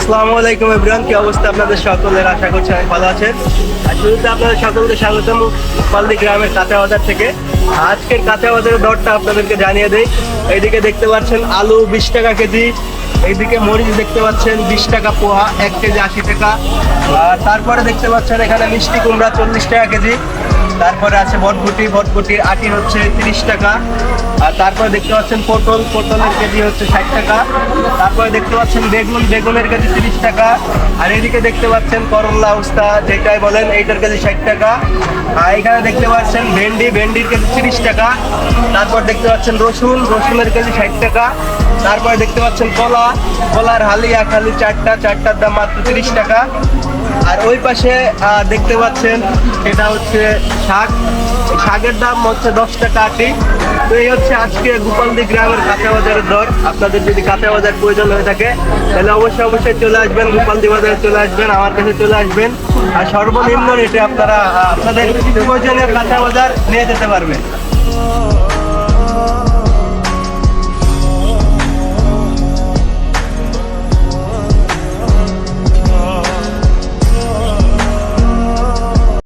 আসসালামু আলাইকুম এভরিওয়ান, কি অবস্থা আপনাদের সকলের? আশা করছি অনেক ভালো আছেন। আর শুরুতে আপনাদের সকলকে স্বাগতম গোপালদি গ্রামের কাঁচা বাজার থেকে। আজকের কাঁচা বাজারের দরটা আপনাদেরকে জানিয়ে দেই। এইদিকে দেখতে পাচ্ছেন আলু 20 টাকা কেজি, এইদিকে মরিচ দেখতে পাচ্ছেন 20 টাকা পোয়া, 1 কেজি 80 টাকা। আর তারপরে দেখতে পাচ্ছেন এখানে মিষ্টি কুমড়া 40 টাকা কেজি। তারপরে আছে বটবটির আটি হচ্ছে 30 টাকা। আর তারপরে দেখতে পাচ্ছেন পটলের কেজি হচ্ছে 60 টাকা। তারপরে দেখতে পাচ্ছেন বেগুনের কেজি 30 টাকা। আর এদিকে দেখতে পাচ্ছেন করল্লা উস্তা যেটাই বলেন, এইটার কেজি 60 টাকা। আর এখানে দেখতে পাচ্ছেন ভেন্ডির কেজি 30 টাকা। তারপর দেখতে পাচ্ছেন রসুনের কেজি 60 টাকা। তারপরে দেখতে পাচ্ছেন কলার হালি এক হালি চারটার দাম মাত্র 30 টাকা। আর ওই পাশে দেখতে পাচ্ছেন এটা হচ্ছে শাকের দাম হচ্ছে 10 টাকা আটি। তো এই হচ্ছে আজকে গোপালদি গ্রামের কাঁচা বাজারের দর। আপনাদের যদি কাঁচা বাজার প্রয়োজন হয়ে থাকে তাহলে অবশ্যই চলে আসবেন, গোপালদি বাজারে চলে আসবেন, আমার কাছে চলে আসবেন। আর সর্বনিম্ন রেটে আপনারা আপনাদের প্রয়োজনীয় কাঁচা বাজার নিয়ে যেতে পারবেন।